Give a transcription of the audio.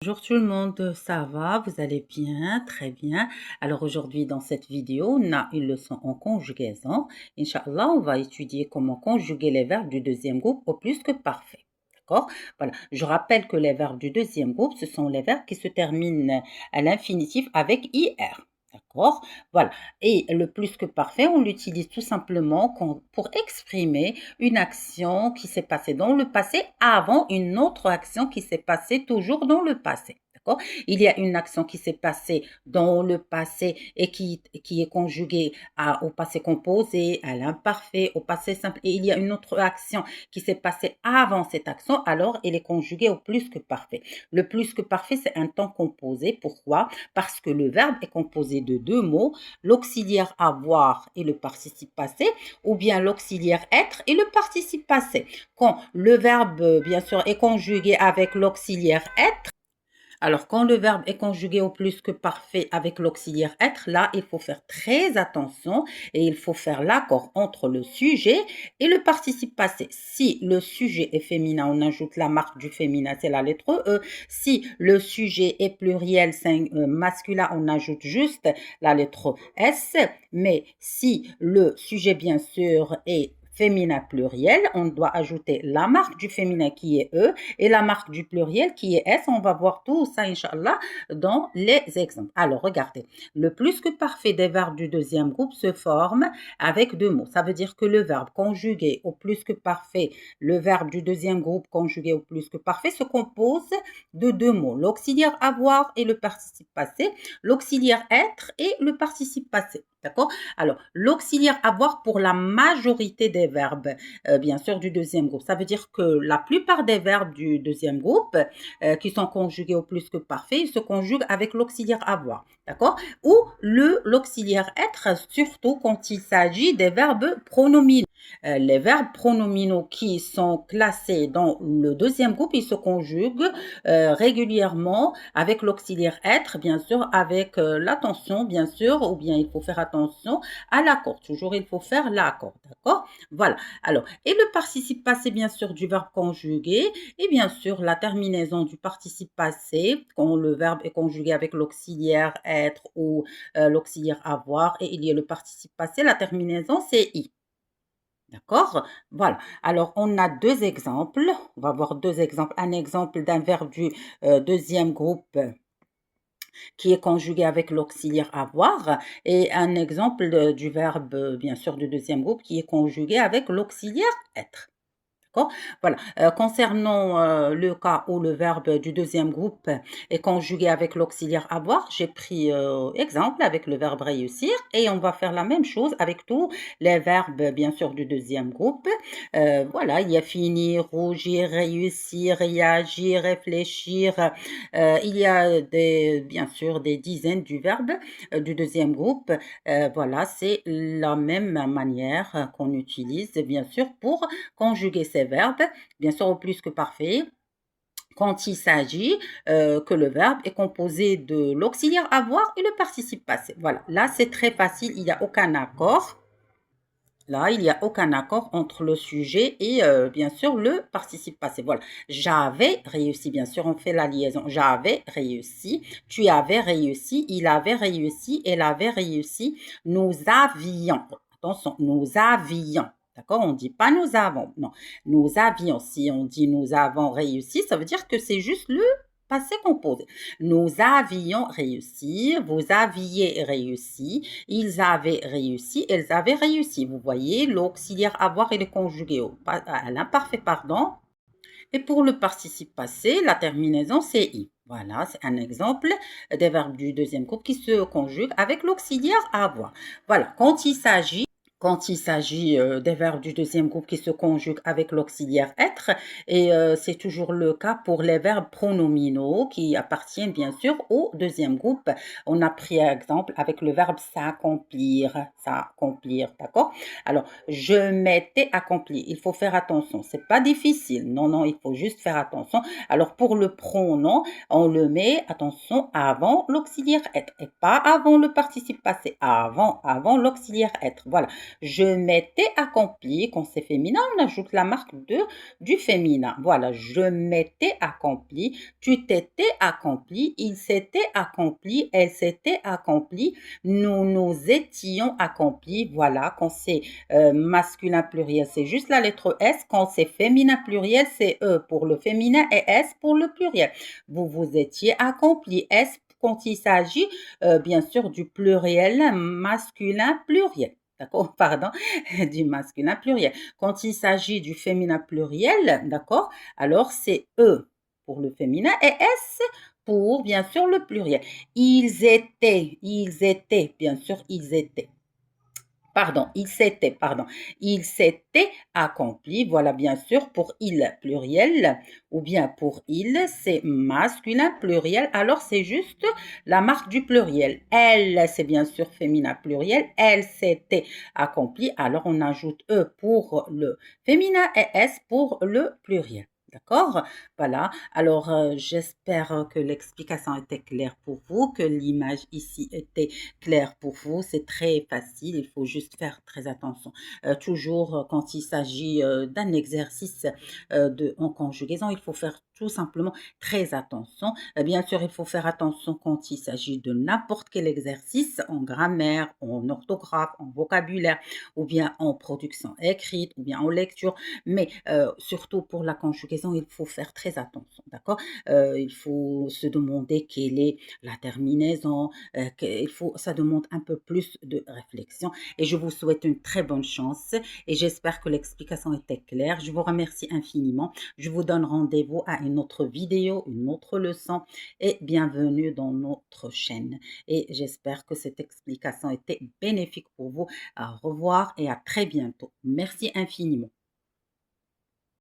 Bonjour tout le monde, ça va? Vous allez bien? Très bien. Alors aujourd'hui dans cette vidéo, on a une leçon en conjugaison. Inch'Allah, on va étudier comment conjuguer les verbes du deuxième groupe au plus que parfait. D'accord? Voilà. Je rappelle que les verbes du deuxième groupe, ce sont les verbes qui se terminent à l'infinitif avec IR. D'accord? Voilà. Et le plus que parfait, on l'utilise tout simplement pour exprimer une action qui s'est passée dans le passé avant une autre action qui s'est passée toujours dans le passé. D'accord? Il y a une action qui s'est passée dans le passé et qui est conjuguée au passé composé, à l'imparfait, au passé simple. Et il y a une autre action qui s'est passée avant cette action, alors elle est conjuguée au plus que parfait. Le plus que parfait, c'est un temps composé. Pourquoi? Parce que le verbe est composé de deux mots, l'auxiliaire avoir et le participe passé, ou bien l'auxiliaire être et le participe passé. Quand le verbe, bien sûr, est conjugué avec l'auxiliaire être, alors, quand le verbe est conjugué au plus que parfait avec l'auxiliaire être, là, il faut faire très attention et il faut faire l'accord entre le sujet et le participe passé. Si le sujet est féminin, on ajoute la marque du féminin, c'est la lettre E. Si le sujet est pluriel, masculin, on ajoute juste la lettre S. Mais si le sujet, bien sûr, est féminin pluriel, on doit ajouter la marque du féminin qui est E et la marque du pluriel qui est S. On va voir tout ça, Inch'Allah, dans les exemples. Alors, regardez. Le plus que parfait des verbes du deuxième groupe se forme avec deux mots. Ça veut dire que le verbe conjugué au plus que parfait, le verbe du deuxième groupe conjugué au plus que parfait se compose de deux mots. L'auxiliaire avoir et le participe passé, l'auxiliaire être et le participe passé. D'accord? Alors, l'auxiliaire avoir pour la majorité des verbes, bien sûr, du deuxième groupe. Ça veut dire que la plupart des verbes du deuxième groupe qui sont conjugués au plus que parfait, ils se conjuguent avec l'auxiliaire avoir. D'accord? Ou l'auxiliaire être, surtout quand il s'agit des verbes pronominaux. Les verbes pronominaux qui sont classés dans le deuxième groupe, ils se conjuguent régulièrement avec l'auxiliaire être, bien sûr, avec l'attention, bien sûr, ou bien il faut faire attention à l'accord. Toujours, il faut faire l'accord, d'accord? Voilà. Alors, et le participe passé, bien sûr, du verbe conjugué, et bien sûr, la terminaison du participe passé, quand le verbe est conjugué avec l'auxiliaire être ou l'auxiliaire avoir, et il y a le participe passé, la terminaison, c'est I. D'accord? Voilà. Alors, on a deux exemples. On va voir deux exemples. Un exemple d'un verbe du deuxième groupe qui est conjugué avec l'auxiliaire avoir et un exemple du verbe, bien sûr, du deuxième groupe qui est conjugué avec l'auxiliaire être. D'accord? Voilà. Concernant le cas où le verbe du deuxième groupe est conjugué avec l'auxiliaire avoir, j'ai pris exemple avec le verbe réussir et on va faire la même chose avec tous les verbes, bien sûr, du deuxième groupe. Voilà, il y a finir, rougir, réussir, réagir, réfléchir. Il y a bien sûr des dizaines du verbe du deuxième groupe. Voilà, c'est la même manière qu'on utilise, bien sûr, pour conjuguer ces verbes, bien sûr au plus que parfait, quand il s'agit que le verbe est composé de l'auxiliaire avoir et le participe passé. Voilà, là c'est très facile, il n'y a aucun accord. Là, il n'y a aucun accord entre le sujet et bien sûr le participe passé. Voilà, j'avais réussi, bien sûr, on fait la liaison. J'avais réussi, tu avais réussi, il avait réussi, elle avait réussi, nous avions. Attention, nous avions. D'accord? On ne dit pas nous avons. Non, nous avions. Si on dit nous avons réussi, ça veut dire que c'est juste le passé composé. Nous avions réussi, vous aviez réussi, ils avaient réussi, elles avaient réussi. Vous voyez, l'auxiliaire avoir et le conjugué à l'imparfait, pardon. Et pour le participe passé, la terminaison c'est i. Voilà, c'est un exemple des verbes du deuxième groupe qui se conjuguent avec l'auxiliaire avoir. Voilà, quand il s'agit des verbes du deuxième groupe qui se conjuguent avec l'auxiliaire être, et c'est toujours le cas pour les verbes pronominaux qui appartiennent bien sûr au deuxième groupe. On a pris exemple avec le verbe s'accomplir, d'accord? Alors, je m'étais accompli. Il faut faire attention, c'est pas difficile. Non, non, il faut juste faire attention. Alors, pour le pronom, on le met, attention, avant l'auxiliaire être et pas avant le participe passé, avant l'auxiliaire être. Voilà. Je m'étais accompli. Quand c'est féminin, on ajoute la marque du féminin. Voilà, je m'étais accompli. Tu t'étais accompli. Il s'était accompli. Elle s'était accomplie. Nous nous étions accomplis. Voilà, quand c'est masculin pluriel, c'est juste la lettre S. Quand c'est féminin pluriel, c'est E pour le féminin et S pour le pluriel. Vous vous étiez accompli. S quand il s'agit bien sûr du pluriel masculin pluriel. D'accord, pardon, du masculin pluriel. Quand il s'agit du féminin pluriel, d'accord, alors c'est E pour le féminin et S pour bien sûr le pluriel. Ils étaient, bien sûr, ils étaient. Il s'était accompli, voilà bien sûr pour il pluriel ou bien pour il, c'est masculin pluriel, alors c'est juste la marque du pluriel. Elle, c'est bien sûr féminin pluriel, elle s'était accomplie, alors on ajoute E pour le féminin et S pour le pluriel. D'accord? Voilà. Alors, j'espère que l'explication était claire pour vous, que l'image ici était clair pour vous. C'est très facile, il faut juste faire très attention. Toujours quand il s'agit d'un exercice en conjugaison, il faut faire tout simplement très attention. Bien sûr, il faut faire attention quand il s'agit de n'importe quel exercice en grammaire, en orthographe, en vocabulaire, ou bien en production écrite, ou bien en lecture. Mais surtout pour la conjugaison, il faut faire très attention, d'accord? Il faut se demander quelle est la terminaison, ça demande un peu plus de réflexion. Et je vous souhaite une très bonne chance et j'espère que l'explication était claire. Je vous remercie infiniment. Je vous donne rendez-vous à une autre vidéo, une autre leçon et bienvenue dans notre chaîne. Et j'espère que cette explication était bénéfique pour vous. Au revoir et à très bientôt. Merci infiniment.